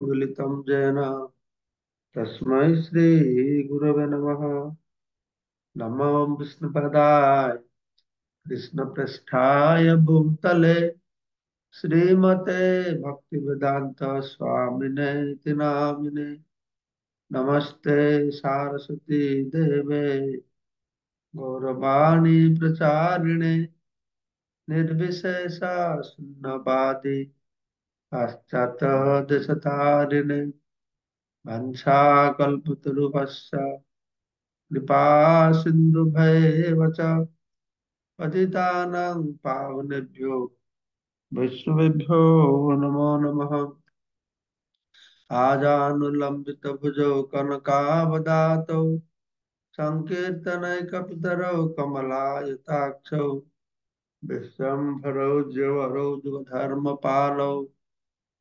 मिलितं येन तस्मै श्रीगुरवे नमः। नमो विष्णुपदाय कृष्णपृष्ठाय भूतले श्रीमते भक्तिवेदांत स्वामिने इति नामिने। नमस्ते सारस्वती देवे गौरवाणी प्रचारिणे निर्विशेषा शून्यवादी पाश्चात्यदेशतारिणे वंशाकल्पतरुभ्यश्च कृपा सिन्धुभैव च पतितानां पावनेभ्यो वैष्णवेभ्यो नमो नमः। आजानुलम्बितभुजौ कनकावदातौ सङ्कीर्तनैकपितरौ कमलायताक्षौ विश्वम्भरौ ज्यवरौ जुगधर्मपालौ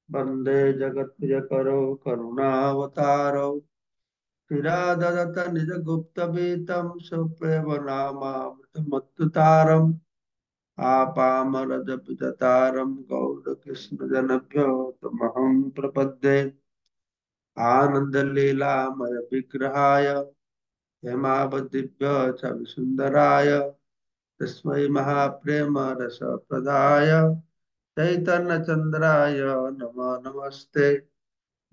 वन्दे जगत्प्रियकरौ करुणावतारौ चिराददत निजगुप्तवीतं सुप्रेमनामामृतमत्तुतारम् आपामरजपिततारं गौरकृष्णजनभ्यो तमहं प्रपद्ये। आनन्दलीलामय विग्रहाय हेमावदिभ्य च विसुन्दराय तस्मै महाप्रेम रसप्रदाय चैतन्यचन्द्राय नमो नमस्ते।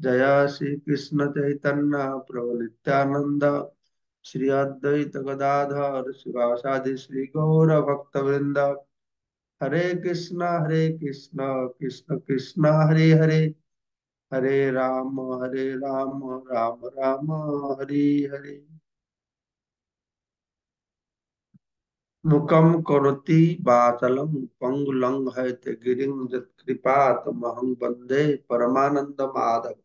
जय श्री कृष्ण चैतन्य प्रभु नित्यानंद श्री अद्वैत गदाधर शिवासादि श्री गौर भक्तवृंद। हरे कृष्ण कृष्ण कृष्ण हरे हरे, हरे राम राम राम हरे हरे। मुखम करोति वाचालं पंगुलं हैते गिरिं यत्कृपातमहं वन्दे परमानंद माधव।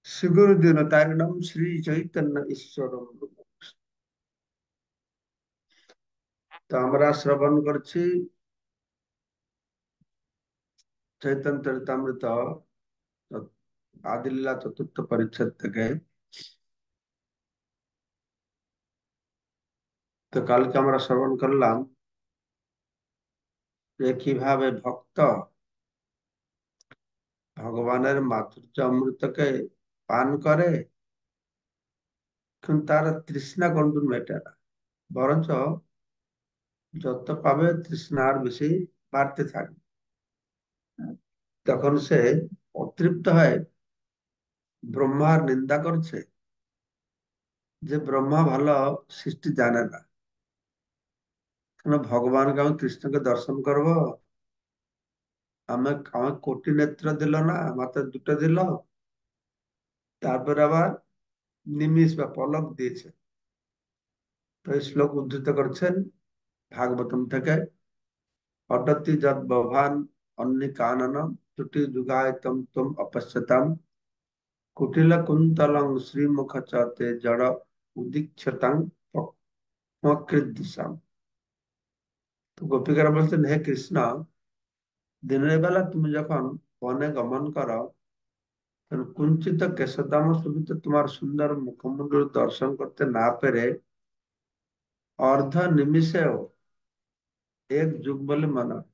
श्री दिनतारिणम श्री चैतन्य ईश्वरम। তো আমরা শ্রবণ করছি চৈতন্য চরিতামৃত আদিলীলা চতুর্থ পরিচ্ছেদ থেকে। তো কালকে আমরা শ্রবণ করলাম যে কিভাবে ভক্ত ভগবানের মাধুর্য অমৃতকে পান করে, কিন্তু তার তৃষ্ণা কোনদিন মেটে না, বরঞ্চ যত পাবে তৃষ্ণা আর বেশি বাড়তে থাকে। তখন সে অতৃপ্ত হয়ে ব্রহ্মার নিন্দা করছে যে ব্রহ্মা ভালো সৃষ্টি জানে না, কেন ভগবানকে আমি কৃষ্ণকে দর্শন করব, আমাকে কোটি নেত্র দিল না, মাত্র দুটো দিল, তারপর আবার নিমিষ বা পলক দিয়েছে। তো এই শ্লোক উদ্ধৃত করছেন ভাগবতম থেকে। অটতি যদ বভান অন্নি কাননম ত্রুটি যুগায়তম তুম অপশ্যতাম কুটিল কুন্তলং শ্রীমুখ চতে জড় উদীক্ষতং পক্মকৃদ্দিশাম। তো গোপীকারা বলছেন, হে কৃষ্ণ, দিনের বেলা তুমি যখন বনে গমন করো, তখন কুঞ্চিত কেশদাম শোভিত তোমার সুন্দর মুখমণ্ডল দর্শন করতে না পেরে অর্ধ নিমিষেও এক যুগ বলে মনে হয়।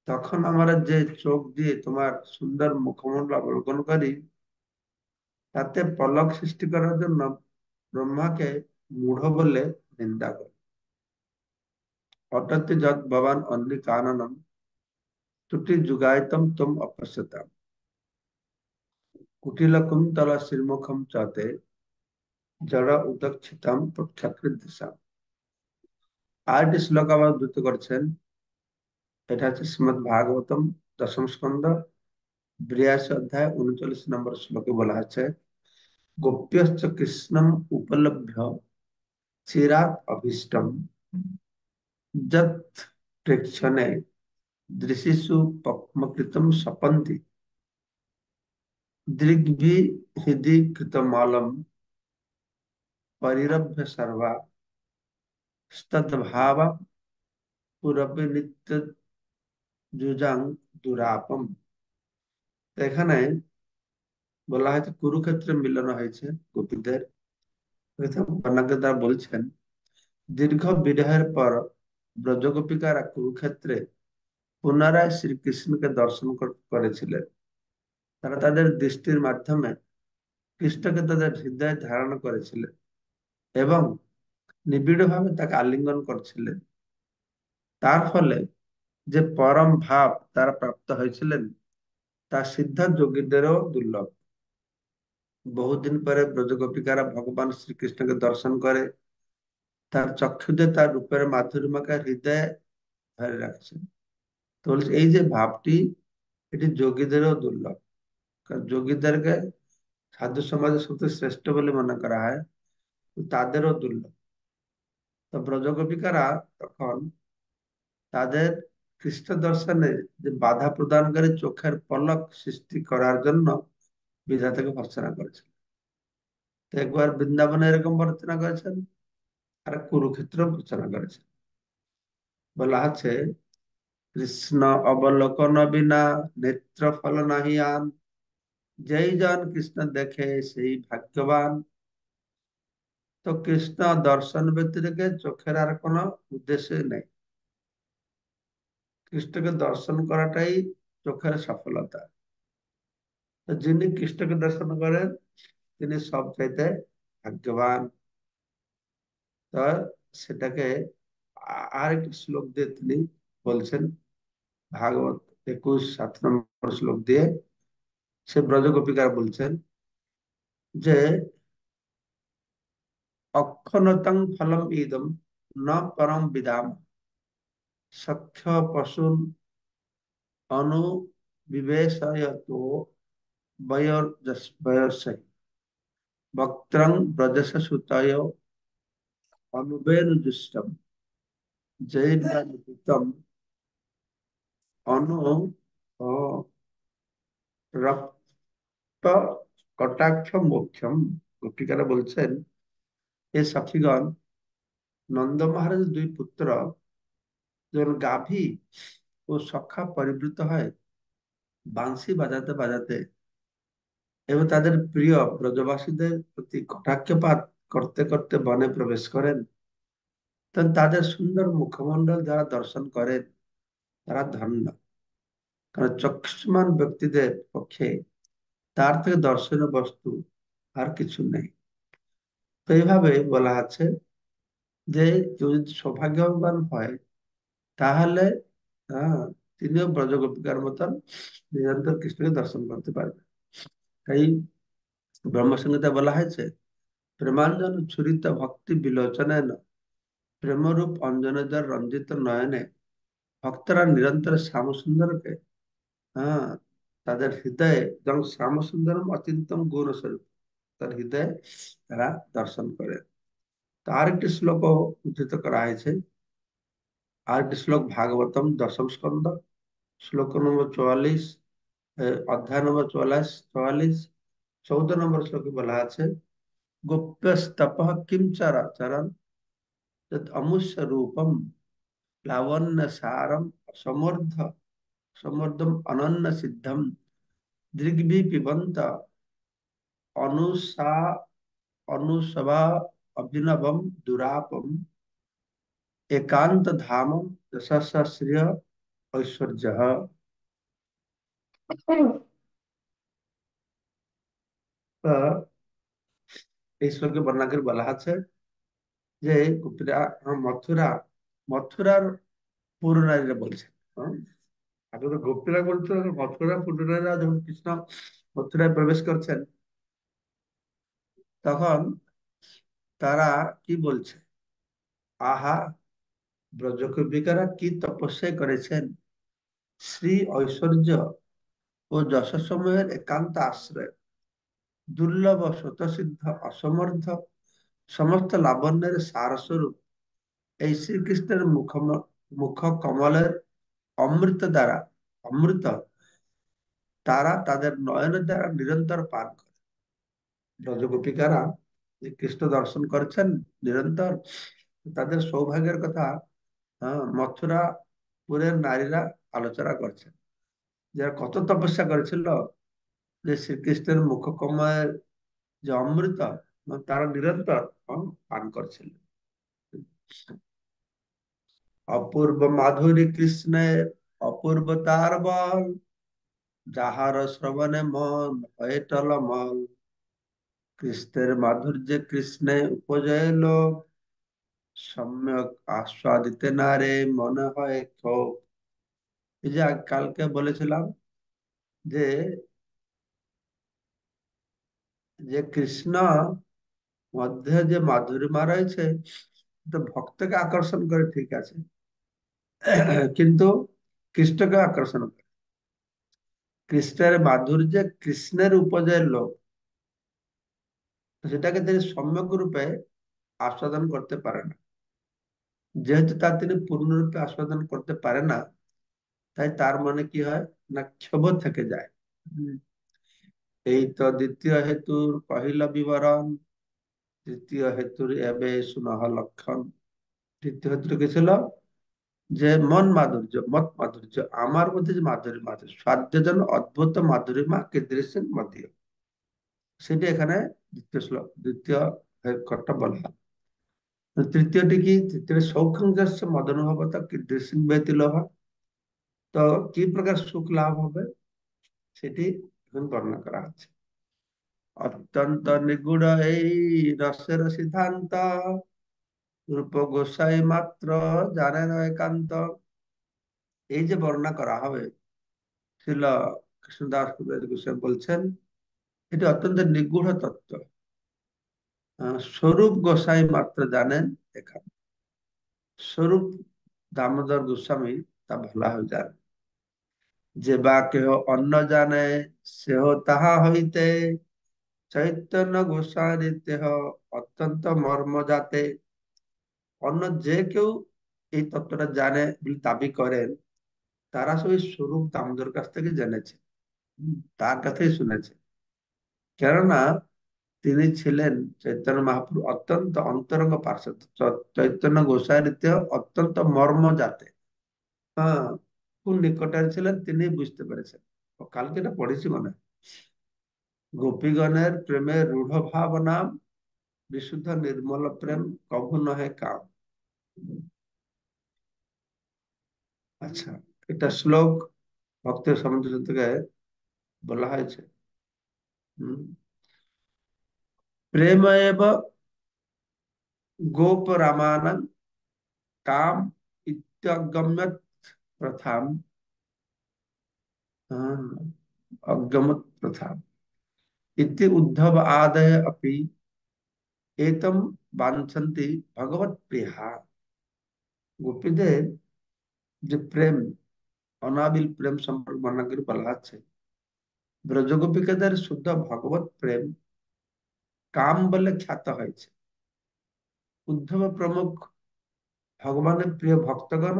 তখন আমরা যে চোখ দিয়ে তোমার সুন্দর মুখমণ্ডল অবলোকন করি, তাতে পলক সৃষ্টি করার জন্য ব্রহ্মাকে মূঢ় বলে নিন্দা করি। অটতি যৎ ভবান অন্নি কাননম ত্রুটি যুগায়তম তুম অপশ্যতাম কুটিল কুন্তল শ্রীমুখম চাতে জড় উদক্ষিতম প্রক্ষাকৃদিশাম। আরেকটি শ্লোক আবার উদ্ধৃত করছেন, এটা হচ্ছে শ্রীমদ্ ভাগবতম দশম স্কন্ধ 82 অধ্যায় 39 নম্বর শ্লোকে বলা আছে, গোপ্যশ্চ কৃষ্ণম উপলভ্য চিরাত অভীষ্টম যৎ প্রেক্ষণে দৃশিষু পক্মকৃতম সপন্তি দৃগ্ভি হৃদি কৃতমালম পরিরভ্য সর্বা স্তদ্ভাব পুরপি নিত্য যুজাং দুরাপম। তো এখানে বলা হয়েছে কুরুক্ষেত্রে মিলন হয়েছে গোপীদের। বর্ণাকে দ্বারা বলছেন, দীর্ঘ বিরহের পর ব্রজগোপিকারা কুরুক্ষেত্রে পুনরায় শ্রীকৃষ্ণকে দর্শন করেছিলেন। তারা তাদের দৃষ্টির মাধ্যমে কৃষ্ণকে তাদের হৃদয়ে ধারণ করেছিলেন এবং নিবিড়ভাবে তাকে আলিঙ্গন করছিলেন। তার ফলে যে পরম ভাব তারা প্রাপ্ত হয়েছিলেন তা সিদ্ধ যোগীদেরও দুর্লভ। বহুদিন পরে ব্রজ গোপিকারা ভগবান শ্রীকৃষ্ণকে দর্শন করে তার চক্ষু দিয়ে তার রূপের মাধুর্যমাকে হৃদয়ে ধরে রাখছেন। তো বলছে এই যে ভাবটি, এটি যোগীদেরও দুর্লভ। কারণ যোগীদেরকে সাধু সমাজের সবচেয়ে শ্রেষ্ঠ বলে মনে করা হয়, তো তাদেরও দুর্লভ। তো ব্রজ গোপিকারা তখন তাদের কৃষ্ণ দর্শনে যে বাধা প্রদানকারী চোখের পলক সৃষ্টি করার জন্য বিধাতাকে ভর্ৎসনা করেছেন। তো একবার বৃন্দাবনে এরকম ভর্ৎসনা করেছেন, আর কুরুক্ষেত্র ভর্ৎসনা করেছেন। বলা আছে, কৃষ্ণ অবলোকন বিনা নেত্র ফল নাহি আন, যেই জন কৃষ্ণ দেখে সেই ভাগ্যবান। তো কৃষ্ণ দর্শন ব্যতিরেকে চোখের আর কোনো উদ্দেশ্য নেই। কৃষ্ণকে দর্শন করাটাই চোখের সফলতা। তো যিনি কৃষ্ণকে দর্শন করেন তিনি সব চাইতে ভাগ্যবান। তো সেটাকে আরেকটি শ্লোক দিয়ে তিনি বলছেন, ভাগবত 21-7 নম্বর শ্লোক দিয়ে সে ব্রজ গোপিকার বলছেন যে অক্ষনতং ফলম ইদম ন পরম বিদাম, সখ্য পশুন অনুবিবেশয়তো বয়োর্জস্বয় বক্ত্রং ব্রজস সুতয় অনুবেনুजुষ্টম জৈবম অনু ও রক্ত কটাক্ষ মোক্ষম। গোপিকারা বলছেন, এ সখীগণ, নন্দ মহারাজের দুই পুত্র যখন গাভী ও সখা পরিবৃত হয় বাঁশি বাজাতে বাজাতে এবং তাদের প্রিয় ব্রজবাসীদের প্রতি কটাক্ষপাত করতে করতে বনে প্রবেশ করেন, তখন তাদের সুন্দর মুখমণ্ডল যারা দর্শন করেন তারা ধন্য। কারণ চক্ষুষ্মান ব্যক্তিদের পক্ষে তার থেকে দর্শনীয় বস্তু আর কিছু নেই। তো এইভাবে বলা আছে যে কেউ যদি সৌভাগ্যবান হয় তাহলে আহ তিনিও ব্রজগোপিকার মতন নিরন্তর কৃষ্ণকে দর্শন করতে পারবে। তাই ব্রহ্মসংহিতা বলা হয়েছে, প্রেমাঞ্জন ছুরিত ভক্তি বিলোচনায় প্রেমরূপ অঞ্জনদার রঞ্জিত নয়নে ভক্তরা নিরন্তর শ্যাম সুন্দরকে হ্যাঁ তাদের হৃদয়ে যেমন শ্যাম সুন্দরম অচিন্তম গুণ স্বরূপ তার হৃদয়ে তারা দর্শন করে। তো আরেকটি শ্লোক উদ্ধৃত করা হয়েছে, আরেকটি শ্লোক ভাগবতম দশম স্কন্ধ শ্লোক নম্বর 44, অধ্যায় নম্বর 44, 14 নম্বর শ্লোকে বলা আছে, গোপ্যস্তপ কিম চরণ অমুষ্য রূপম লাবণ্য সারম সমর্ধ সমর্ধম অনন্য সিদ্ধম দৃগ্ভি পিবন্ত অনুসা অনুসভা অভিনবম দুরাপম একান্ত ধামম যশস্য শ্রিয় ঐশ্বর্য। এই শ্লোকে বর্ণনা করে বলা আছে যে গোপীরা মথুরা মথুরার পুরো নারীরা বলছেন। হ্যাঁ? আগে তো গোপীরা বলতো, মথুরা পুরো নারীরা যখন কৃষ্ণ মথুরায় প্রবেশ করছেন তখন তারা কি বলছে, আহা, ব্রজগোপিকারা কি তপস্যা করেছেন, শ্রী ঐশ্বর্য ও যশসমূহের একান্ত আশ্রয়, দুর্লভ স্বতঃসিদ্ধ অসমর্থ সমস্ত লাবণ্যের সারস্বরূপ এই শ্রীকৃষ্ণের মুখ কমলের অমৃত দ্বারা অমৃত তারা তাদের নয়নের দ্বারা নিরন্তর পান করে। ব্রজগোপিকারা যে কৃষ্ণ দর্শন করছেন নিরন্তর, তাদের সৌভাগ্যের কথা মথুরা পুরের নারীরা আলোচনা করছেন, যারা কত তপস্যা করেছিল যে শ্রীকৃষ্ণের মুখকমলের যে অমৃত তারা নিরন্তর পান করছিল। অপূর্ব মাধুরী কৃষ্ণের অপূর্বতার বল যাহার শ্রবণে মন হয় টলমল, কৃষ্ণের মাধুর্যে কৃষ্ণে উপজয় লোক, সম্যক আস্বাদিতে না রে মনে হয় ক্ষোভ। এই যে কালকে বলেছিলাম যে যে কৃষ্ণ মধ্যে যে মাধুরিমা রয়েছে, তো ভক্তকে আকর্ষণ করে ঠিক আছে, কিন্তু কৃষ্ণকে আকর্ষণ করে। কৃষ্ণের মাধুর্যে কৃষ্ণের উপজয়ের লোক, তো সেটাকে তিনি সম্যক রূপে আস্বাদন করতে পারে না। যেহেতু তার তিনি পূর্ণরূপে আস্বাদন করতে পারে না, তাই তার মনে কি হয় না, ক্ষোভ থেকে যায়। হুম। এই তো দ্বিতীয় হেতুর কহিল বিবরণ, তৃতীয় হেতুর এবে সুনহ লক্ষণ। তৃতীয় হেতুর কি ছিল? যে মন মাধুর্য, মত মাধুর্য, আমার মধ্যে যে মাধুরী মাধুর্য সাধ্যজন অদ্ভুত মাধুরীমা কীদৃশের মধ্যে, সেটা এখানে দ্বিতীয় শ্লোক, দ্বিতীয় কথা বলা হয়। তৃতীয়টি কি? তৃতীয় সৌখ্যংস মদনুভবত কীদৃশিং ব্যতিলোভ। তো কি প্রকার সুখ লাভ হবে সেটি এখন বর্ণনা করা হচ্ছে। অত্যন্ত নিগুড় এই রসের সিদ্ধান্ত, রূপ গোসাই মাত্র জানেন একান্ত। এই যে বর্ণনা করা হবে, শিল কৃষ্ণদাস কবিরাজ গোস্বামী বলছেন এটি অত্যন্ত নিগূঢ় তত্ত্ব। স্বরূপ গোসাই মাত্র জানেন এখানে। স্বরূপ দামোদর গোস্বামী তা ভালো হয়ে যান। যে বা কেহ অন্য জানে, সেহ তাহা হইতে চৈতন্য গোস্বামী দেহ অত্যন্ত মর্ম যাতে। অন্য যে কেউ এই তত্ত্বটা জানে বলে দাবি করেন, তারা সবই স্বরূপ দামোদর কাছ থেকে জেনেছে, তার কাছেই শুনেছে। কেননা তিনি ছিলেন চৈতন্য মহাপ্রভু অত্যন্ত অন্তরঙ্গ পার্শ্বদ, চৈতন্য গোসাইয়ের দেহ অত্যন্ত মর্ম যাতে। হ্যাঁ, কোন নিকটারে ছিলেন তিনি বুঝতে পেরেছেন। কালকে এটা পড়েছি মনে হয়। গোপীগণের প্রেমের রূঢ় ভাবনা, বিশুদ্ধ নির্মল প্রেম কভু নহে কাম। আচ্ছা, এটা শ্লোক ভক্তের সমুদ্র থেকে বলা হয়েছে। হম। প্রেম এব গোপ রামানং काम इत्यगम्य प्रथाम। हाँ, अगमत प्रथा इति उद्धव आदय अपि एतम वांछन्ति भगवत प्रिया। গোপীদের যে প্রেম, অনাবিল প্রেম সম্পর্ক বর্ণনা করে বলা আছে, ব্রজগোপিকাদের শুদ্ধ ভগবত প্রেম কাম বলে খ্যাত হয়েছে। উদ্ধব প্রমুখ ভগবানের প্রিয় ভক্তগণ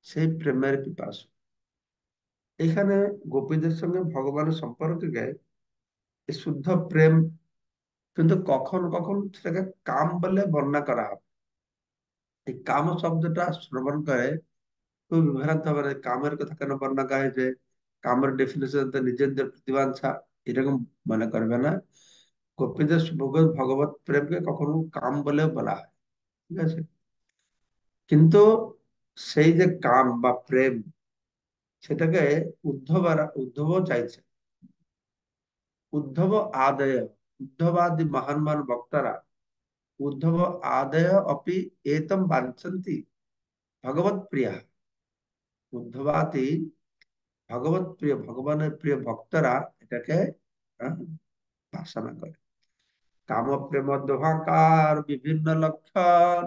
সেই প্রেমের পিপাসু। এখানে গোপীদের সঙ্গে ভগবানের সম্পর্কে এই শুদ্ধ প্রেম, কিন্তু কখন কখন সেটাকে কাম বলে বর্ণনা করা হবে। এই কাম শব্দটা শ্রবণ করে খুব বিভ্রান্ত হবে। কামের কথা কেন বর্ণনা করা হয়েছে, কামের ডেফিনেশন তো নিজেদের প্রতিবাঞ্ছা, এরকম মনে করবে না। গোপীদের ভগবত প্রেমকে কখনো কাম বলেও বলা হয়, ঠিক আছে। কিন্তু সেই যে কাম বা প্রেম, সেটাকে উদ্ধবও চাইছে। উদ্ধব আদয়, উদ্ধবাদি মহান মহান বক্তারা উদ্ধব আদয় অপি এতম বাঞ্ছন্তি ভগবত প্রিয়া। উদ্ধবাতি ভগবত প্রিয়, ভগবানের প্রিয় ভক্তরা এটাকে আহ, বাসনা করে। কাম প্রেম দোহাকার বিভিন্ন লক্ষণ,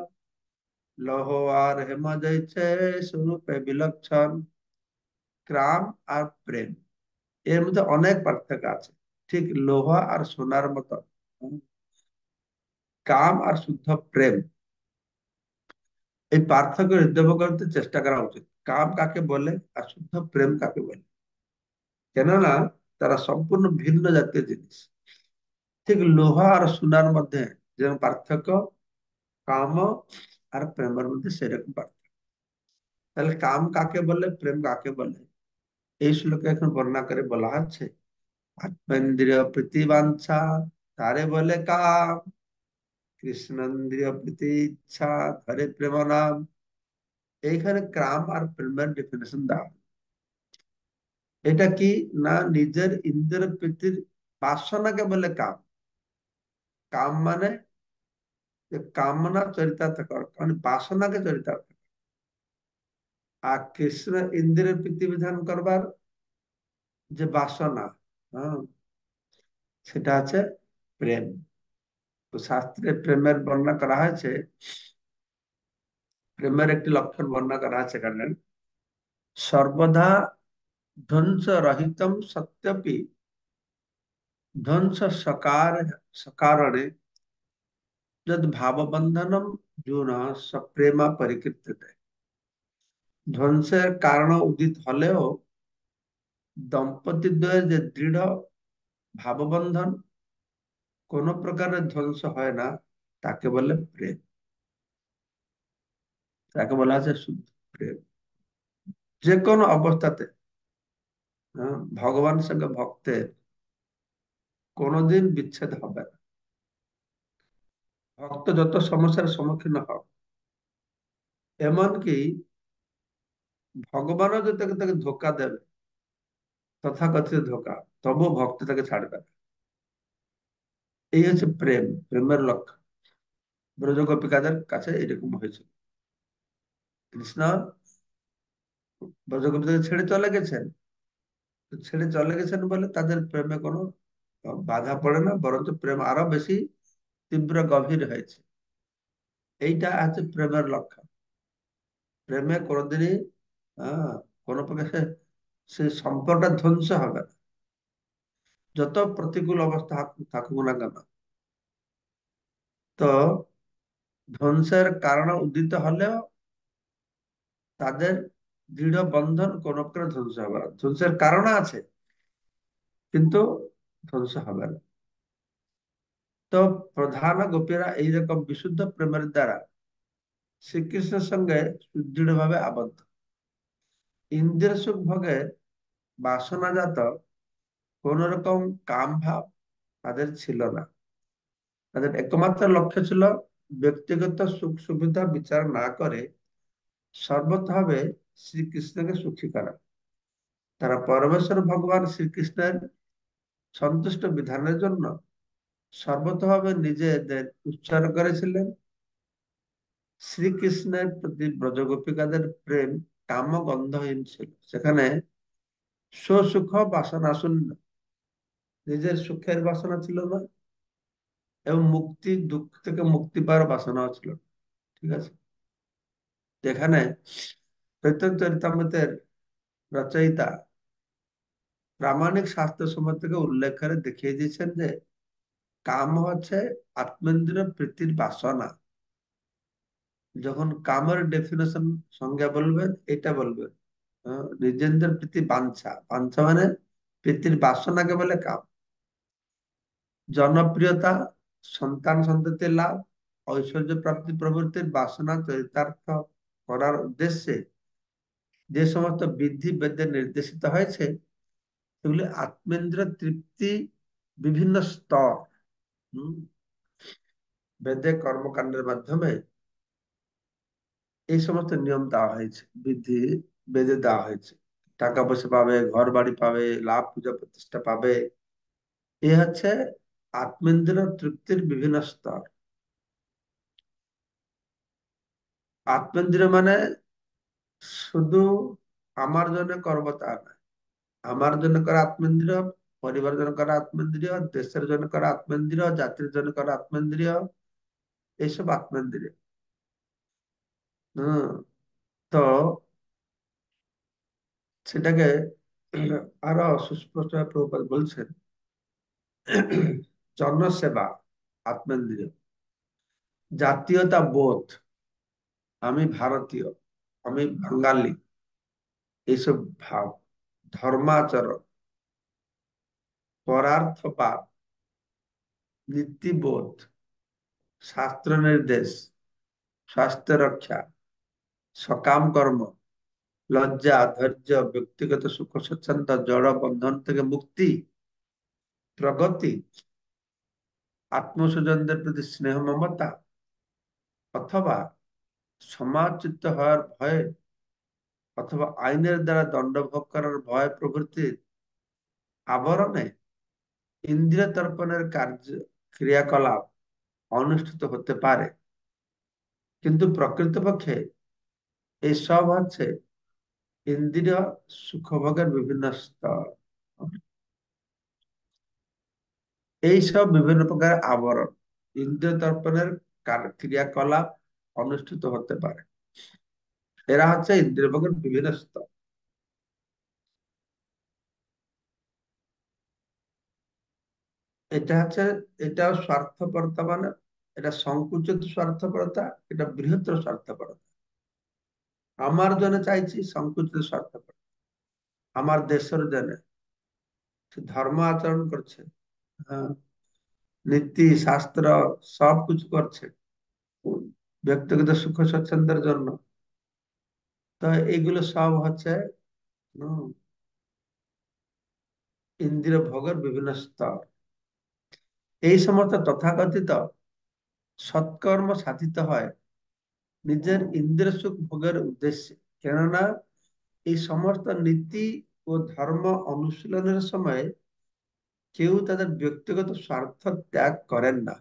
লৌহ আর হেম যাইছে স্বরূপে বিলক্ষণ। কাম আর প্রেম এর মধ্যে অনেক পার্থক্য আছে, ঠিক লোহা আর সোনার মতো। হুম, কাম আর শুদ্ধ প্রেম, এই পার্থক্য হৃদয় করতে চেষ্টা করা উচিত। কাম কাকে বলে আর শুদ্ধ প্রেম কাকে বলে, কেননা তারা সম্পূর্ণ ভিন্ন জাতীয় জিনিস। ঠিক লোহা আর সোনার মধ্যে যেরকম পার্থক্য, কাম আর প্রেমের মধ্যে সেরকম পার্থক্য। তাহলে কাম কাকে বলে, প্রেম কাকে বলে, এই শ্লোকে এখন বর্ণনা করে বলা হচ্ছে। আত্মেন্দ্রিয় প্রীতিবাঞ্ছা তারে বলে কাম, কৃষ্ণেন্দ্রিয় প্রীতি ইচ্ছা ধরে প্রেম নাম। এইখানে কাম আর প্রেমের ডেফিনেশন দেওয়া হয়। এটা কি না, নিজের ইন্দ্রিয় প্রীতির বাসনাকে বলে কাম। কাম মানে যে কামনা চরিতার্থ কর, মানে বাসনাকে চরিতার্থ। আর কৃষ্ণ ইন্দ্রিয়ের প্রীতি বিধান করবার যে বাসনা, হ্যাঁ, সেটা আছে প্রেম। তো শাস্ত্রে প্রেমের বর্ণনা করা হয়েছে, প্রেমের একটি লক্ষণ বর্ণনা করা আছে এখানে, সর্বদা ধ্বংস রহিতম সত্যপি ধ্বংস সকার সকারণে যদ ভাববন্ধনম জুন সপ্রেমা পরিকীর্তিতে। ধ্বংসের কারণ উদিত হলেও দম্পতি দ্বয়ের যে দৃঢ় ভাববন্ধন কোন প্রকারের ধ্বংস হয় না, তাকে বলে প্রেম। তাকে বলা আছে শুদ্ধ প্রেম। যে কোনো অবস্থাতে, হ্যাঁ, ভগবানের সঙ্গে ভক্তের কোনোদিন বিচ্ছেদ হবে না। ভক্ত যত সমস্যার সম্মুখীন হোক, এমনকি ভগবানও যদি তাকে তাকে ধোকা দেবে, তথাকথিত ধোকা, তবু ভক্ত তাকে ছাড়বে না। এই হচ্ছে প্রেম, প্রেমের লক্ষ্য। ব্রজ গোপিকাদের কাছে এরকম হয়েছিল। কৃষ্ণ ব্রজ গোপিকাদের ছেড়ে চলে গেছেন, তো ছেড়ে চলে গেছেন বলে তাদের প্রেমে কোনো বাধা পড়ে না, বরঞ্চ প্রেম আরো বেশি তীব্র গভীর হয়েছে। এইটা আছে প্রেমের লক্ষণ। প্রেমে কোনোদিনই কোনো প্রকারে সে সম্পর্কটা ধ্বংস হবে না, যত প্রতিকূল অবস্থা থাকুক না কেন। তো ধ্বংসের কারণ উদিত হলেও তাদের দৃঢ় বন্ধন কোন প্রকার ধ্বংস হবে না। ধ্বংসের কারণ আছে, কিন্তু ধ্বংস হবে না। তো প্রধান গোপীরা এইরকম বিশুদ্ধ প্রেমের দ্বারা শ্রীকৃষ্ণের সঙ্গে সুদৃঢ় ভাবে আবদ্ধ। ইন্দ্রিয় সুখ ভোগে বাসনাজাত কোন রকম কাম ভাব তাদের ছিল না। তাদের একমাত্র লক্ষ্য ছিল ব্যক্তিগত সুখ সুবিধা বিচার না করে সর্বতভাবে শ্রীকৃষ্ণকে সুখী করা। তারা পরমেশ্বর ভগবান শ্রীকৃষ্ণের সন্তুষ্ট বিধানের জন্য সর্বতভাবে নিজেদের উৎসর্গ করেছিলেন। শ্রীকৃষ্ণের প্রতি ব্রজগোপিকাদের প্রেম কামগন্ধহীন ছিল। সেখানে স্বসুখ বাসনা শূন্য, নিজের সুখের বাসনা ছিল না, এবং মুক্তি দুঃখ থেকে মুক্তি পাওয়ার বাসনাও ছিল না। ঠিক আছে। যেখানে চৈতন্য চরিতামৃতের রচয়িতা প্রামাণিক শাস্ত্র সময় থেকে উল্লেখ করে দেখিয়ে দিয়েছেন যে কাম হচ্ছে আত্মেন্দ্রিয় প্রীতির বাসনা। যখন কামের ডেফিনেশন সংজ্ঞা বলবেন, এটা বলবেন নিজেদের প্রীতি বাঞ্ছা। বাঞ্ছা মানে প্রীতির বাসনাকে বলে কাম। জনপ্রিয়তা, সন্তান সন্ততি লাভ, ঐশ্বর্য প্রাপ্তি প্রভৃতির বাসনা চরিতার্থ করার উদ্দেশ্যে যে সমস্ত বিধি বেদে নির্দেশিত হয়েছে, সেগুলি আত্মেন্দ্রিয় তৃপ্তি বিভিন্ন স্তর, হম, বেদে কর্মকাণ্ডের মাধ্যমে এই সমস্ত নিয়ম দেওয়া হয়েছে, বিধি বেদে দেওয়া হয়েছে। টাকা পয়সা পাবে, ঘর বাড়ি পাবে, লাভ পূজা প্রতিষ্ঠা পাবে। এ হচ্ছে আত্মেন্দ্রিয় তৃপ্তির বিভিন্ন স্তর। আত্মেন্দ্রিয় মানে শুধু আমার জন্য করব তা না। আমার জন্য করা আত্মেন্দ্রিয়, পরিবারের জন্য করা আত্মেন্দ্রিয়, দেশের জন্য করা আত্মেন্দ্রিয়, জাতির জন্য করা আত্মেন্দ্রিয়, এইসব আত্মেন্দ্রিয়। হম। তো সেটাকে আরো সুস্পষ্ট প্রভুপাদ বলছেন, জনসেবা আত্মেন্দ্রিয়, জাতীয়তা বোধ, আমি ভারতীয়, আমি বাঙালি, এইসব ভাব, ধর্মাচরণ, পরার্থবাদ, নীতিবোধ, শাস্ত্র নির্দেশ, স্বাস্থ্য রক্ষা, সকাম কর্ম, লজ্জা, ধৈর্য, ব্যক্তিগত সুখ স্বচ্ছন্দ, জড় বন্ধন থেকে মুক্তি, প্রগতি, আত্মস্বজনদের প্রতি স্নেহ মমতা, অথবা সমাজচ্যুত হওয়ার ভয়ে অথবা আইনের দ্বারা দণ্ড ভোগ করার ভয় প্রভৃতির আবরণে ইন্দ্রিয় তর্পণের কার্য ক্রিয়াকলাপ অনুষ্ঠিত হতে পারে, কিন্তু প্রকৃতপক্ষে এই সব হচ্ছে ইন্দ্রিয় সুখভোগের বিভিন্ন স্তর। এই সব বিভিন্ন প্রকার আবরণ ইন্দ্রিয় তর্পণের ক্রিয়াকলাপ অনুষ্ঠিত হতে পারে। এরা হচ্ছে ইন্দ্রিয় ভোগের বিভিন্ন স্তর। এটা হচ্ছে, এটাও স্বার্থপরতা, মানে এটা সংকুচিত স্বার্থপরতা, এটা বৃহত্তর স্বার্থপরতা। আমার জন্য চাইছি সংকুচিত স্বার্থপরতা, আমার দেশের জন্য সে ধর্ম আচরণ করছে, হ্যাঁ, নীতি শাস্ত্র সব কিছু করছে ব্যক্তিগত সুখ স্বচ্ছন্দের জন্য। তো এইগুলো সব হচ্ছে হম, ইন্দ্রিয় ভোগের বিভিন্ন স্তর। এই সমস্ত তথাকথিত সৎকর্ম সাধিত হয় নিজের ইন্দ্রিয় সুখ ভোগের উদ্দেশ্যে। কেননা এই সমস্ত নীতি ও ধর্ম অনুশীলনের সময় কেউ তাদের ব্যক্তিগত স্বার্থ ত্যাগ করেন না।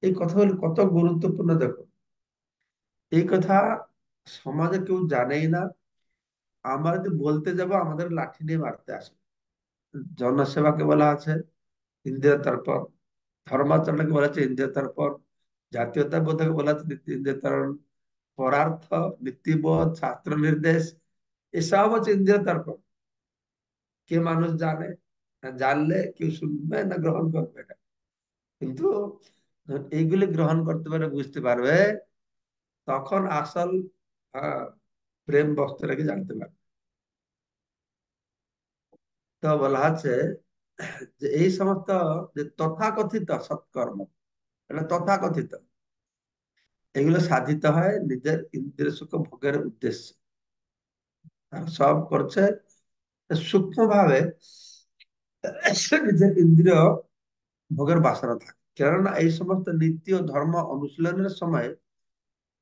এই কথাগুলো কত গুরুত্বপূর্ণ দেখো। এই কথা সমাজে কেউ জানেই না। আমরা যদি বলতে যাব আমাদের লাঠি নিয়ে মারতে আসে। জনসেবাকে বলা আছে ইন্দ্রিয় তর্পণ, ধর্মাচরণকে বলা হচ্ছে ইন্দ্রিয় তর্পণ, জাতীয়তাবোধকে বলা হচ্ছে ইন্দ্রিয় তর্পণ, পরার্থ, নীতিবোধ, শাস্ত্র নির্দেশ, এসব হচ্ছে ইন্দ্রিয় তর্পণ। কে মানুষ জানে না, জানলে কেউ শুনবে না গ্রহণ করবে এটা। কিন্তু এইগুলি গ্রহণ করতে পারে, বুঝতে পারবে, তখন আসল আহ, প্রেম বস্তুটাকে জানতে পারবে। তো বলা হচ্ছে যে এই সমস্ত যে তথাকথিত সৎকর্ম, এটা তথাকথিত, এগুলো সাধিত হয় নিজের ইন্দ্রিয় সুখ ভোগের উদ্দেশ্যে। আর সব করছে সূক্ষ্ম ভাবে নিজের ইন্দ্রিয় ভোগের বাসনা থাকে। কেননা এই সমস্ত নীতি ও ধর্ম অনুশীলনের সময়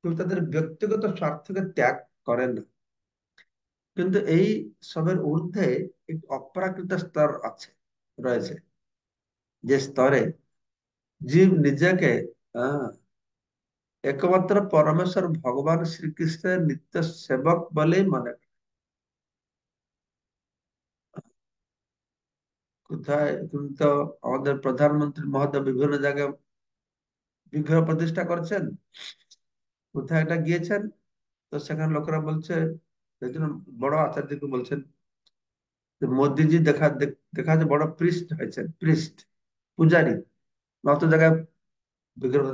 কেউ তাদের ব্যক্তিগত স্বার্থকে ত্যাগ করেন না। কিন্তু এই সবের ঊর্ধ্বে এক অপ্রাকৃত স্তর আছে, রয়েছে, যে স্তরে জীব নিজেকে আহ, একমাত্র পরমেশ্বর ভগবান শ্রীকৃষ্ণের নিত্য সেবক বলেই মনে করে। কোথায় তুমি তো আমাদের প্রধানমন্ত্রী মহোদয় বিভিন্ন জায়গায় বিগ্রহ প্রতিষ্ঠা করছেন, কোথায় একটা গিয়েছেন, তো সেখানে লোকেরা বলছে, একজন বড় আচার্যকে বলছেন যে মোদিজি দেখা যায় বড় প্রিস্ট হয়েছেন, প্রিস্ট, পূজারী, নত জায়গায় বিগ্রহ।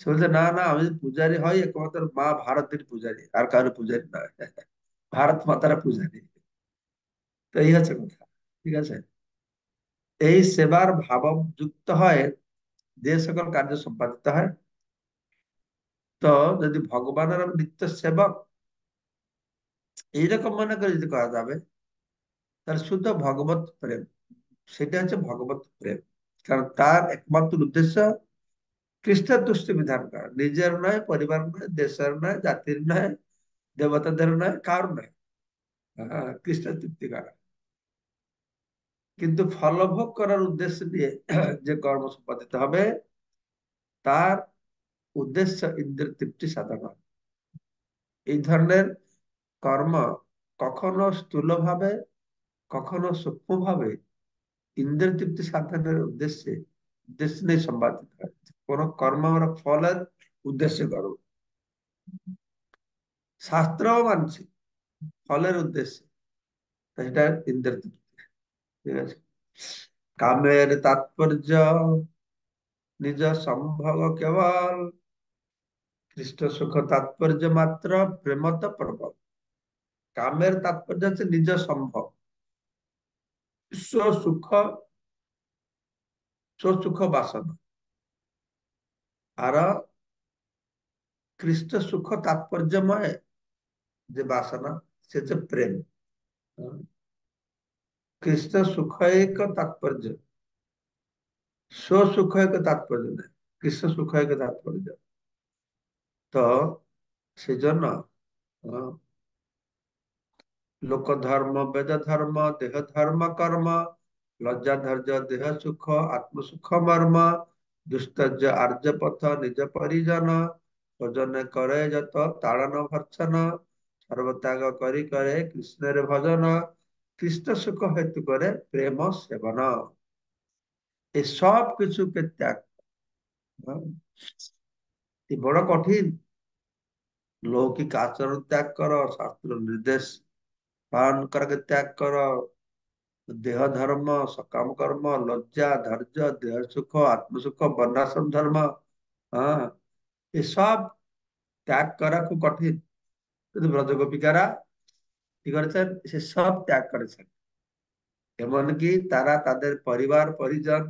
সে বলছে না না, আমি যদি পূজারী হয় একমাত্র মা ভারতের পূজারী, আর কারো পূজারী নয়, ভারত মাতারা পূজারী। তো এই হচ্ছে কথা, ঠিক আছে। এই সেবার ভাব যুক্ত হয় যে সকল কার্য সম্পাদিত হয়। তো যদি ভগবানের আমি নিত্য সেবক এইরকম মনে করে যদি করা যাবে, তাহলে শুদ্ধ ভগবত প্রেম, সেটা হচ্ছে ভগবত প্রেম। কারণ তার একমাত্র উদ্দেশ্য কৃষ্ণের তুষ্টি বিধান করা, নিজের নয়, পরিবার নয়, দেশের নয়, জাতির নয়, দেবতাদের নয়, কার নয়, কৃষ্ণের তৃপ্তি করা। কিন্তু ফলভোগ করার উদ্দেশ্য দিয়ে যে কর্ম সম্পাদিত হবে, তার উদ্দেশ্য ইন্দ্রিয় তৃপ্তি সাধন হয়। এই ধরনের কর্ম কখনো স্থূলভাবে, কখনো সূক্ষ্মভাবে ইন্দ্রিয় তৃপ্তি সাধনের উদ্দেশ্যে উদ্দেশ্য নিয়ে সম্পাদিত হয়। কোন কর্ম আমরা ফলের উদ্দেশ্যে করব, শাস্ত্রও মানছি ফলের উদ্দেশ্যে, তো এটা ইন্দ্রিয় তৃপ্তি, ঠিক আছে। কামের তাৎপর্য নিজ সম্ভোগ কেবল, কৃষ্ণ সুখ তাৎপর্য মাত্র প্রেমত প্রবল। কামের তাৎপর্য হচ্ছে নিজ সম্ভোগ, স্বসুখ, স্বসুখ বাসনা। আর কৃষ্ণ সুখ তাৎপর্যময় যে বাসনা, সে হচ্ছে প্রেম। কৃষ্ণ সুখ এক তাৎপর্য, স্বসুখ এক তাৎপর্য নেই, কৃষ্ণ সুখ এক তাৎপর্য। তো সেই জন্য লোক ধর্ম, বেদ ধর্ম, দেহ ধর্ম কর্ম, লজ্জা ধৈর্য দেহ সুখ, আত্মসুখ মর্ম, দুস্তর্য আর্য পথ নিজ পরিজন, ভজনে করে যত তাড়ন ভর্সন, সর্বত্যাগ করি করে কৃষ্ণের ভজন, কৃষ্ণ সুখ হেতু করে প্রেম সেবন। এই সব কিছুকে ত্যাগ করা, এ বড় কঠিন। লৌকিক আচরণ ত্যাগ করো, শাস্ত্র নির্দেশ পালন করাকে ত্যাগ করো, দেহ ধর্ম, সকাম কর্ম, লজ্জা ধৈর্য দেহ সুখ আত্মসুখ বর্ণাশ্রম ধর্ম, হ্যাঁ, এসব ত্যাগ করা খুব কঠিন। কিন্তু ব্রজ গোপিকারা কি করেছেন, সে সব ত্যাগ করেছেন। এমনকি তারা তাদের পরিবার পরিজন,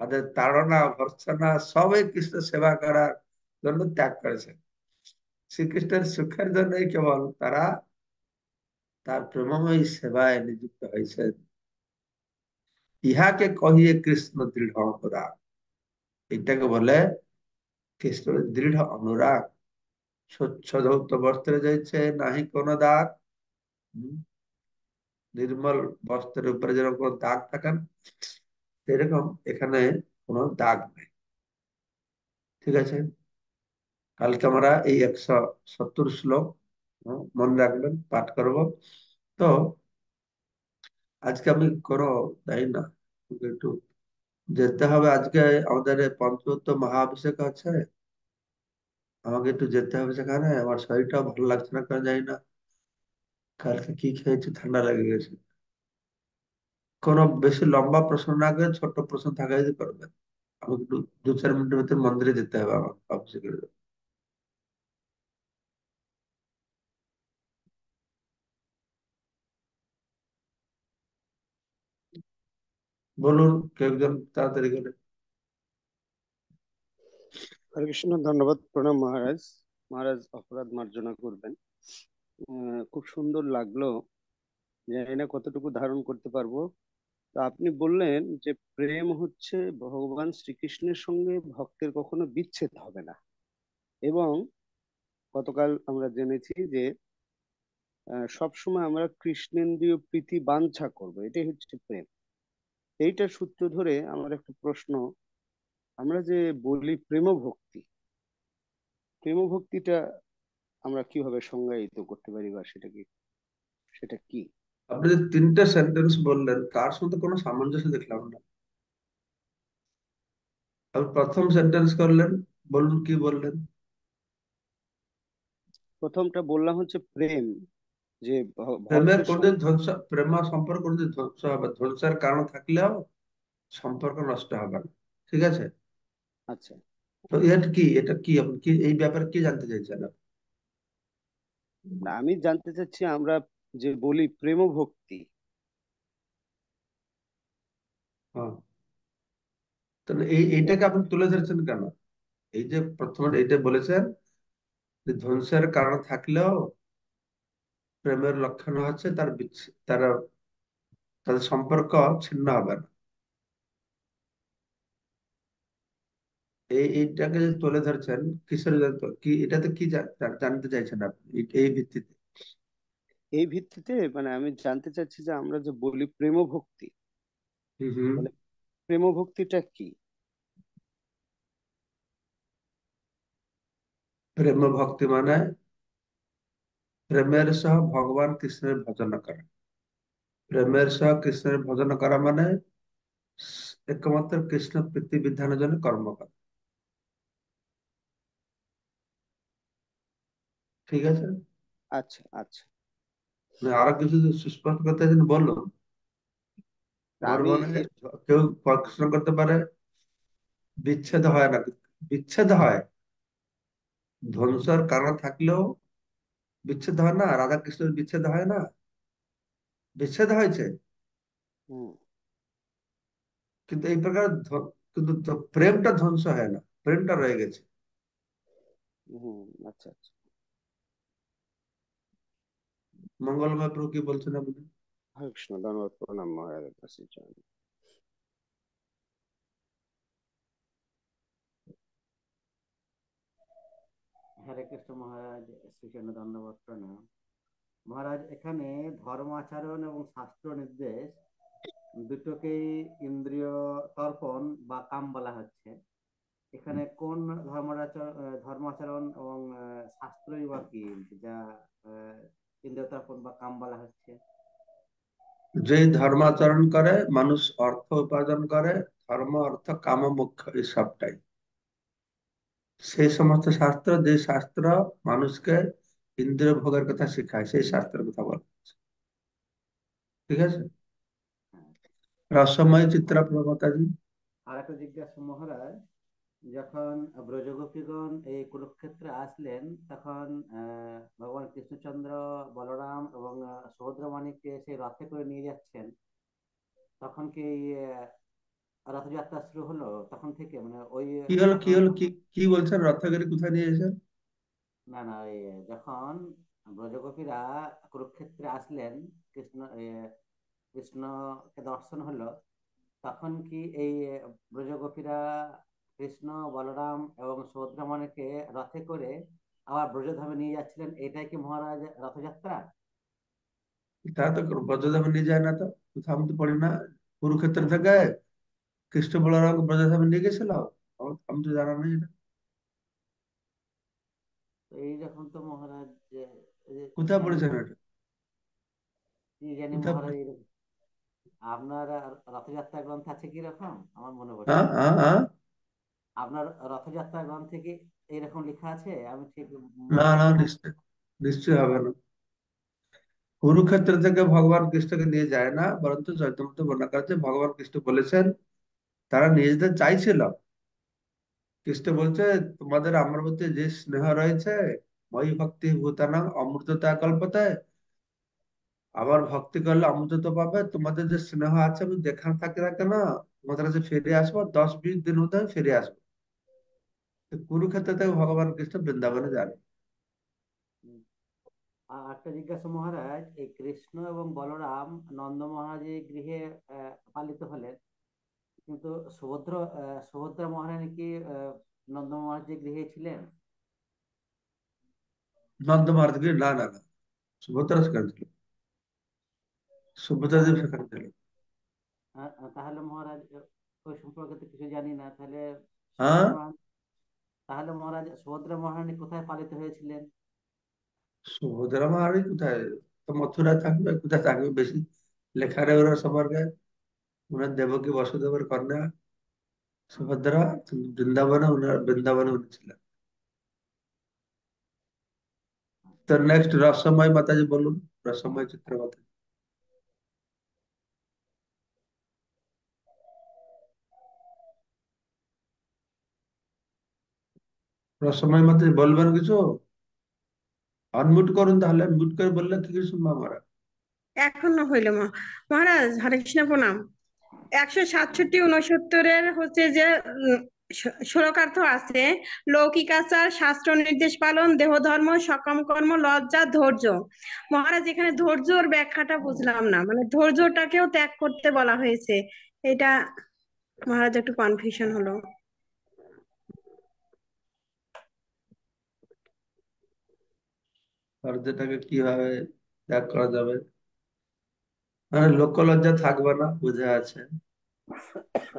তাদের তাড়না ভর্ৎসনা সবই কৃষ্ণ সেবা করার জন্য ত্যাগ করেছেন। শ্রীকৃষ্ণের সুখের জন্যই কেবল তারা তার প্রেমময়ী সেবায় নিযুক্ত হয়েছেন। ইহাকে কহিয়ে কৃষ্ণ দৃঢ় অনুরাগ। এটাকে বলে কৃষ্ণের দৃঢ় অনুরাগ। স্বচ্ছ ধৌত বস্ত্রে যাইছে নাহি কোনো দাগ। হুম, নির্মল বস্ত্রের উপরে যেরকম কোনো দাগ থাকেন, সেরকম এখানে কোনো দাগ নেই। ঠিক আছে, কালকে আমরা এই 170 শ্লোক মনে রাখবেন, পাঠ করব। তো আজকে আমি কোনো তাই না, একটু যেতে হবে। আজকে আমাদের পঞ্চদত্ত মহাভিষেক আছে, আমাকে একটু যেতে হবে সেখানে। আমার শরীরটাও ভালো লাগছে না, কেন জানি না। কালকে কি খেয়েছি, ঠান্ডা লেগে গেছে। কোনো বেশি লম্বা প্রশ্ন না করে ছোট প্রশ্ন থাকা যদি করবেন। আমাকে একটু 2-4 মিনিটের ভিতরে মন্দিরে যেতে হবে আমার অভিষেকের জন্য। বলুন কেউ একজন তাড়াতাড়ি করে। হরে কৃষ্ণ, ধন্যবাদ, প্রণাম মহারাজ। মহারাজ অপরাধ মার্জনা করবেন। খুব সুন্দর লাগলো। জানি না কতটুকু ধারণ করতে পারবো। তো আপনি বললেন যে প্রেম হচ্ছে ভগবান শ্রীকৃষ্ণের সঙ্গে ভক্তের কখনো বিচ্ছেদ হবে না, এবং গতকাল আমরা জেনেছি যে সবসময় আমরা কৃষ্ণেন্দ্রীয় প্রীতি বাঞ্ছা করবো, এটাই হচ্ছে প্রেম। এইটার সূত্র ধরে আমার একটা প্রশ্ন। আমরা যে বলি প্রেম ভক্তি, প্রেম ভক্তিটা আমরা কিভাবে সংজ্ঞায়িত করতে পারি, বা সেটা কি? আপনি যে 3টে সেন্টেন্স বললেন, কার সাথে কোনো সামঞ্জস্য দেখলাম না। আপনি প্রথম সেন্টেন্স করলেন, বলুন কি বললেন। প্রথমটা বললাম হচ্ছে প্রেম, যে প্রেমের ভক্তের কোনদিন সঙ্গে। ধ্বংস, প্রেম সম্পর্ক কোনদিন ধ্বংস হবে, ধ্বংসের কারণ থাকলেও সম্পর্ক নষ্ট হবে না। ঠিক আছে, আচ্ছা, তো এটা কি, এটা কি আপনি কি এই ব্যাপারে কি জানতে চাইছেন আপনি? না, আমি জানতে চাচ্ছি আমরা যে বলি প্রেম ভক্তি। হ্যাঁ, তাহলে এইটাকে আপনি তুলে ধরছেন কেন? এই যে প্রথমে এইটা বলেছেন যে ধ্বংসের কারণ থাকলেও প্রেমের লক্ষণ হচ্ছে তারা তাদের সম্পর্ক ছিন্ন হবে না। এইটাকে যে তুলে ধরছেন, কিসের কি এটাতে কি জানতে চাইছেন আপনি এই ভিত্তিতে? এই ভিত্তিতে মানে আমি জানতে চাচ্ছি যে আমরা যে বলি প্রেম ভক্তি, হম হম। তাহলে প্রেম ভক্তিটা কি? প্রেম ভক্তি মানে প্রেমের সহ ভগবান কৃষ্ণের ভজন করা। প্রেমের সহ কৃষ্ণের ভজন করা মানে একমাত্র কৃষ্ণ প্রীতি বিধানের জন্য কর্ম করা। ঠিক আছে, আচ্ছা, আচ্ছা। মানে আরো কিছু যদি সুস্পষ্ট করতে চান বলুন। তা আমার আমি মনে হয় কেউ প্রশ্ন করতে পারে, বিচ্ছেদ হয় না। বিচ্ছেদ হয়, ধ্বংসের কারণ থাকলেও বিচ্ছেদ হয় না। রাধা কৃষ্ণের বিচ্ছেদ হয় না, বিচ্ছেদ হয়েছে। হুম, কিন্তু এই প্রকার কিন্তু প্রেমটা ধ্বংস হয় না, প্রেমটা রয়ে গেছে। হুম, আচ্ছা, আচ্ছা। মঙ্গলময় প্রভু কি বলছেন আপনি? হরে কৃষ্ণ, ধন্যবাদ, প্রণাম মহারাজের কাছে। হরে কৃষ্ণ মহারাজ, শ্রীচরণ দণ্ডবত প্রণাম। মহারাজ, এখানে ধর্ম আচরণ এবং শাস্ত্র নির্দেশ দুটোকেই ইন্দ্রিয় তর্পণ বা কাম বলা হচ্ছে। এখানে কোন ধর্মাচরণ এবং শাস্ত্রই বা কি, যা আহ, ইন্দ্রিয় তর্পণ বা কাম বলা হচ্ছে? যেই ধর্মাচরণ করে মানুষ অর্থ উপার্জন করে, ধর্ম অর্থ কাম মোক্ষ এই সবটাই সেই সমস্ত শাস্ত্র, যে শাস্ত্র মানুষকে ইন্দ্রিয় ভোগের কথা শেখায়, সেই শাস্ত্রের কথা বলা হচ্ছে। ঠিক আছে। হ্যাঁ। রসময় চিত্র প্রবতাজি। আর একটা জিজ্ঞাসা মহারাজ, যখন ব্রজগোপীগণ এই কুরুক্ষেত্রে আসলেন, তখন ভগবান কৃষ্ণচন্দ্র, বলরাম এবং সুভদ্রমাণিককে সেই রথে করে নিয়ে যাচ্ছেন, তখন কি রথযাত্রা শুরু হলো তখন থেকে, মানে ওই কি হলো, কি ঘটনা? হলো, কি কি বলছেন? রথগিরি কোথায় নিয়ে এসেছেন? না না, ওই যখন ব্রজগোপীরা কুরুক্ষেত্রে আসলেন, কৃষ্ণ কৃষ্ণকে দর্শন হলো, তখন কি এই ব্রজগোপীরা কৃষ্ণ, বলরাম এবং সুভদ্রামণিকে রথে করে আবার ব্রজধামে নিয়ে যাচ্ছিলেন? এটাই কি মহারাজ রথযাত্রা? তা তো ব্রজধামে নিয়ে যায় না তো, কোথাও আমি তো পড়ি না। কুরুক্ষেত্র থেকে কৃষ্ণ বলরাম ব্রজধামে নিয়ে গেছিল, আমি তো জানা নেই এটা। তো এই রকম তো মহারাজ, কোথায় জানি পড়েছেন এটা? কি জানি কোথায় মহারাজ, পড়েছেন? এরকম আপনার রথযাত্রা গ্রন্থ আছে কি রকম, আমার মনে পড়ছে হ্যাঁ, না। হ্যাঁ, হ্যাঁ। আপনার রথযাত্রা গ্রন্থে কি এইরকম লেখা আছে? আমি ঠিক না, মনে না, করতে পারছি। নিশ্চয়, নিশ্চয় হবে না। কুরুক্ষেত্র থেকে ভগবান কৃষ্ণকে নিয়ে যায় না, বরঞ্চ চৈতন্য বর্ণনা করেছে ভগবান কৃষ্ণ বলেছেন তারা নিজেদের চাইছিল। কৃষ্ণ বলছে তোমাদের আমার প্রতি যে স্নেহ রয়েছে, মই ভক্তি ভূতানাং অমৃততা কল্পতায়, আবার ভক্তি করলে অমৃতত্ব পাবে। তোমাদের যে স্নেহ আছে আমি যেখানে থাকি না কেন, তোমাদের কাছে ফিরে আসবো, 10-20 দিন মধ্যে আমি ফিরে আসবো। তো কুরুক্ষেত্র থেকে ভগবান কৃষ্ণ বৃন্দাবনে যান। হুম। আর একটা জিজ্ঞাসা মহারাজ, এই কৃষ্ণ এবং বলরাম নন্দ মহারাজের গৃহে পালিত হলেন, কিন্তু সুভদ্রা মহারানী কি নন্দ মহারাজের গৃহে ছিলেন? নন্দ মহারাজ গিয়ে, না, না, না, সুভদ্রা সেখানে ছিল, সুভদ্রা দেব তাহলে সেখানে ছিল। তাহলে মহারাজ, ওই সম্পর্কে তো কিছু জানি না। তাহলে হ্যাঁ। সুভদ্রা মহারানী, তাহলে মহারাজ সুভদ্রা মহারানী কোথায় পালিত হয়েছিলেন? সুভদ্রা মহারানী কোথায়? তো মথুরায় থাকবে, কোথায় থাকবে বেশি লেখা রে ওরা সম্পর্কে। উনার দেবকী বসুদেবের কন্যা সুভদ্রা, বৃন্দাবনে উনার বৃন্দাবনে উনি ছিলেন। তো নেক্সট রসময় মাতাজি বলুন, রসময় চিত্র মাতাজি। রসময় মাতাজি বলবেন কিছু? আনমিউট করুন, তাহলে মিউট করে বললে কি করে শুনবো আমরা? এখনো হইল মহারাজ, হরে কৃষ্ণ প্রণাম। 167-69 হচ্ছে যে শ্লোকার্থ আছে: লৌকিকাচার, শাস্ত্র নির্দেশ পালন, দেহ ধর্ম, সকাম কর্ম, লজ্জা, ধৈর্য। মহারাজ, এখানে ধৈর্যর ব্যাখ্যাটা বুঝলাম না, মানে ধৈর্যটাকেও ত্যাগ করতে বলা হয়েছে, এটা মহারাজ একটু কনফিউশন হলো। আর যেটাকে কিভাবে ত্যাগ করা যাবে, মানে লোকলজ্জা থাকবে না, বুঝে আছে।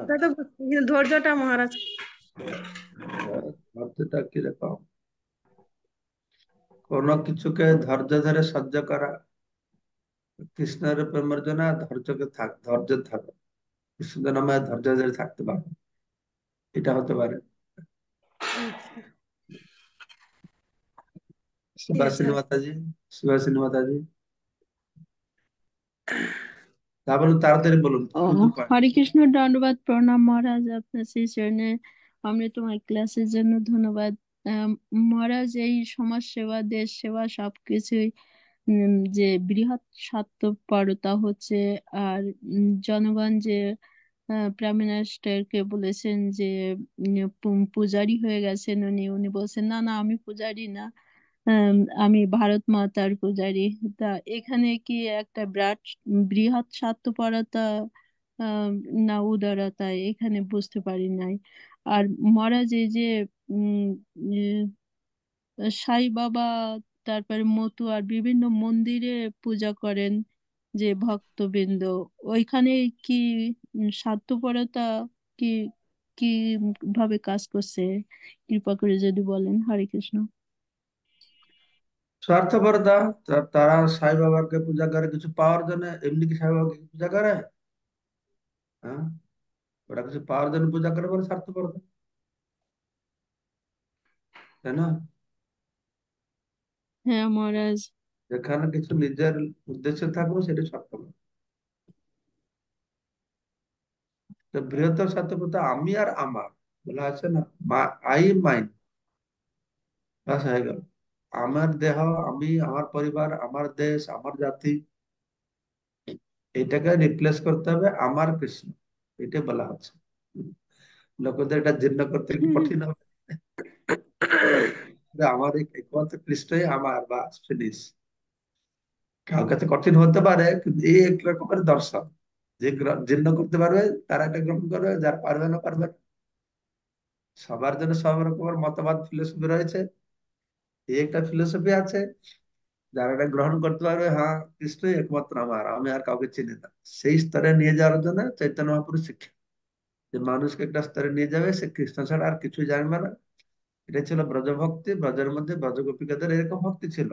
এটা তো বুঝছি, কিন্তু ধৈর্যটা মহারাজ। অর্থটা কিরকম? কোনো কিছুকে ধৈর্য ধরে সহ্য করা, কৃষ্ণের প্রেমের জন্য ধৈর্যকে ধৈর্য থাকে, কৃষ্ণের নামে ধৈর্য ধরে থাকতে পারবে, এটা হতে পারে। ঠিক আছে। সুভাষিনী মাতাজি, সুভাষিনী মাতাজি, তা বলুন, তাড়াতাড়ি বলুন, ও, কি কি পয়েন্ট। হরে কৃষ্ণ, দণ্ডবাদ প্রণাম মহারাজ, আপনার সেই চরণে অমৃতময় ক্লাসের জন্য ধন্যবাদ। মহারাজ, এই সমাজ সেবা, দেশ সেবা সবকিছুই যে বৃহৎ স্বার্থপরতা হচ্ছে। আর জনগণ যে প্রাইম মিনিস্টারকে বলেছেন যে পূজারি হয়ে গেছেন উনি, উনি বলছেন না না আমি পূজারি না, আম, আমি ভারত মাতার পূজারি। তা এখানে কি একটা বৃহৎ স্বার্থপরতা আম, না উদারতা, এখানে বুঝতে পারি নাই। আর মহারাজ, এই যে উম, সাই বাবা তারপরে মতুয়ার বিভিন্ন মন্দিরে পূজা করেন যে ভক্তবৃন্দ, ওইখানে কি স্বার্থপরতা কি কি ভাবে কাজ করছে? কৃপা করে যদি বলেন। হরে কৃষ্ণ। স্বার্থপরতা, তারা সাই বাবাকে পূজা করে কিছু পাওয়ার জন্য। এমনি কি সাই বাবাকে পূজা করে? হ্যাঁ, ওরা কিছু পাওয়ার জন্য পূজা করে বলে স্বার্থপরতা, তাই না? হ্যাঁ মহারাজ। যেখানে কিছু নিজের উদ্দেশ্য থাকবে সেটা স্বার্থপর। তো বৃহত্তর স্বার্থপরতা আমি আর আমার বলা আছে না, আই মাইন, বাস হয়ে গেল। আমার দেহ, আমি, আমার পরিবার, আমার দেশ, আমার জাতি, এটাকে রিপ্লেস করতে হবে আমার কৃষ্ণ, এটা বলা হচ্ছে। লোকেদের এটা জীর্ণ করতে একটু কঠিন হবে। যে আমার একমাত্র কৃষ্ণই আমার, বাস ফিনিশ। কার কাছে কঠিন হতে পারে, কিন্তু এই এক রকমের দর্শন। যে জীর্ণ করতে পারবে তারা এটা গ্রহণ করবে, যারা পারবে না পারবে না। সবার জন্য সব রকমের মতবাদ ফিলোসফি রয়েছে, এই একটা ফিলোসফি আছে। যারা এটা গ্রহণ করতে পারবে, হ্যাঁ কৃষ্ণই একমাত্র আমার, আমি আর কাউকে চিনি না, সেই স্তরে নিয়ে যাওয়ার জন্য চৈতন্য মহাপুরুষ শিক্ষা, যে মানুষকে একটা স্তরে নিয়ে যাবে সে কৃষ্ণ ছাড়া আর কিছুই জানবে না। এটা ছিল ব্রজভক্তি। ব্রজের মধ্যে ব্রজ গোপিকাদের এরকম ভক্তি ছিল।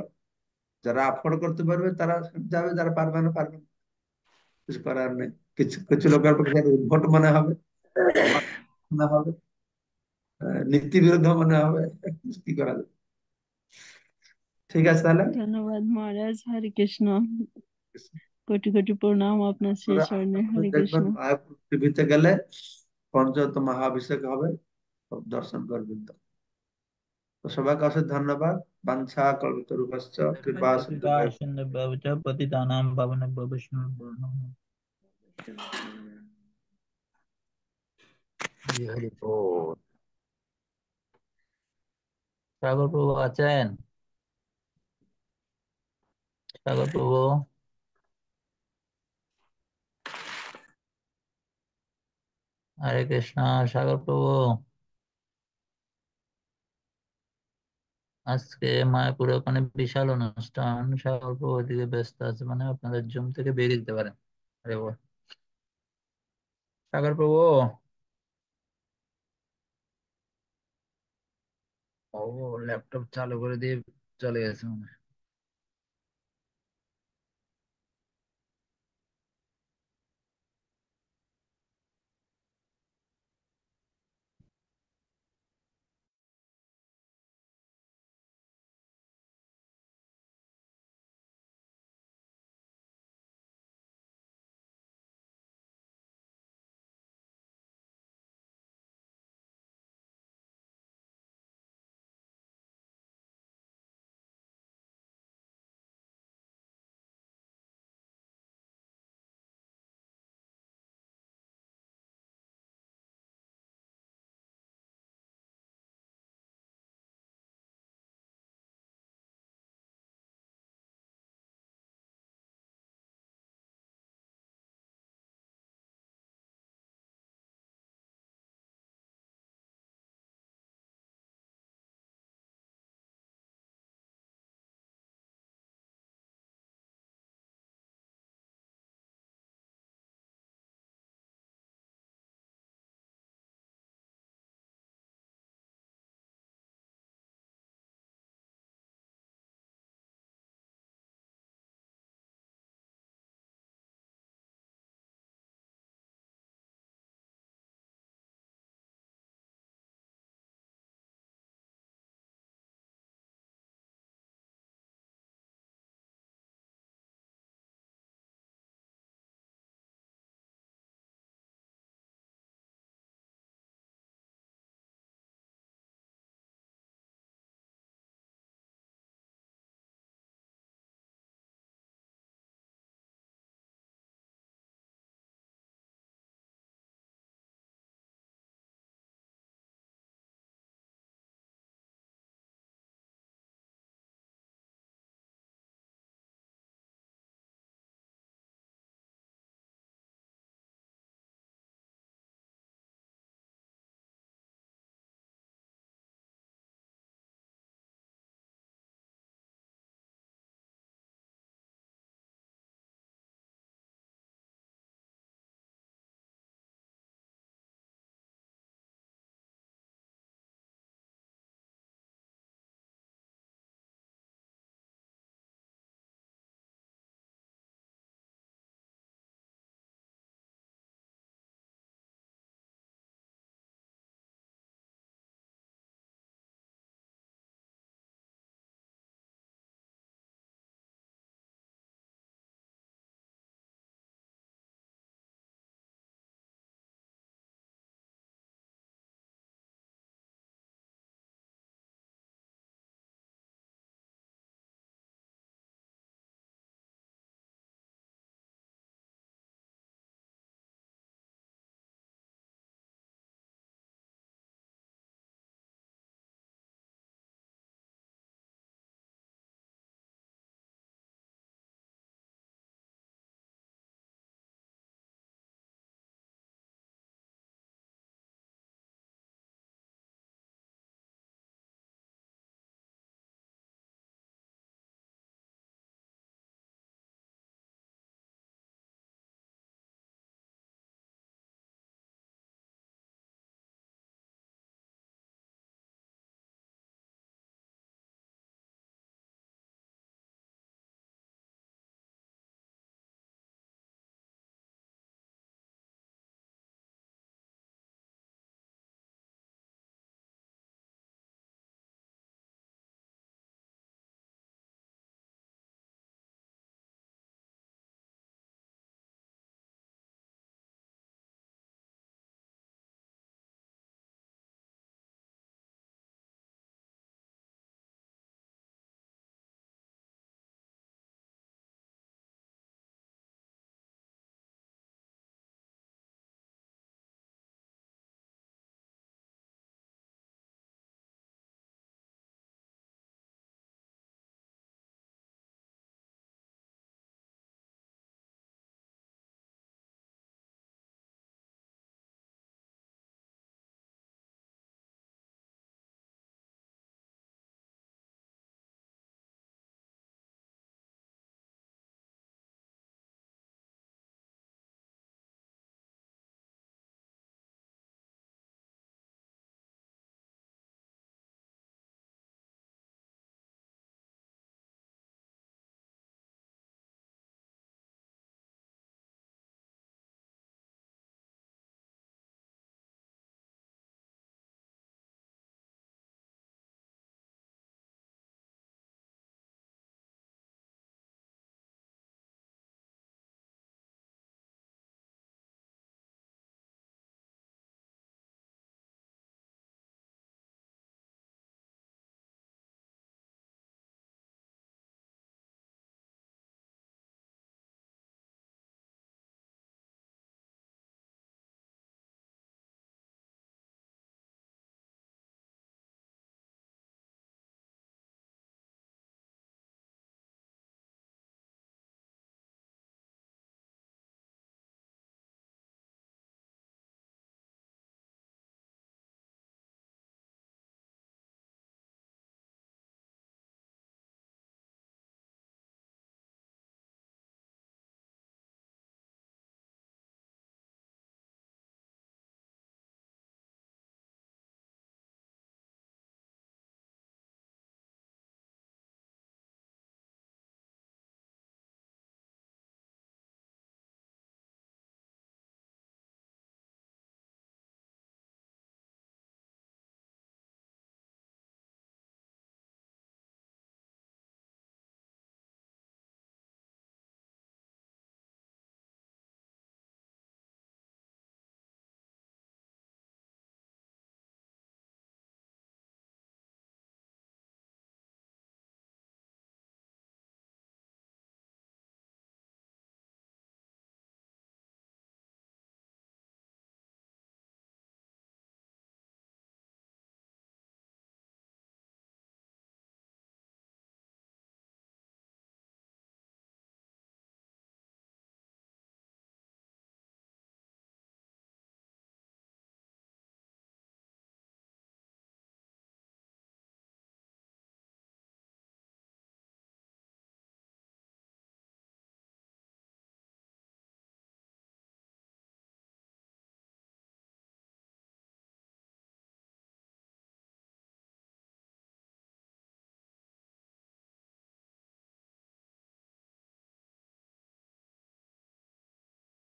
যারা আফোর্ড করতে পারবে তারা যাবে, যারা পারবে না পারবে না, কিছু করার নেই। কিছু কিছু লোকের পক্ষে সেটা উদ্ভট মনে হবে, মনে হবে নীতি বিরুদ্ধ মনে হবে, কি করা যাবে। ঠিক আছে তাহলে। ধন্যবাদ মহারাজ। হরে কৃষ্ণ। কোটি কোটি প্রণাম আপনার শ্রী আপনারা চরণে। আপনারা হরে কৃষ্ণ। দেখবেন মায়াপুর টিভিতে গেলে পঞ্চত মহাভিষেক হবে, সব দর্শন করবেন। তো তো সবাইকে অশেষ ধন্যবাদ। বাঞ্ছা কল্পতরুভ্যশ্চ কৃপা कृपा সিন্ধুভ্যেব। सिन्धुभ्यः च पतितानां पावनेभ्यो वैष्णवेभ्यो नमः। জি হরি বল। সাগর প্রভু আছেন? সাগর প্রভু, হরে কৃষ্ণ। সাগর প্রভু, আজকে মায়াপুরে ওখানে বিশাল অনুষ্ঠান, সাগর প্রভু ওদিকে ব্যস্ত আছে, মানে আপনাদের জুম থেকে বেরিয়ে দিতে পারেন। আরে বল সাগর প্রভু। ও ল্যাপটপ চালু করে দিয়ে চলে গেছে মনে হয়।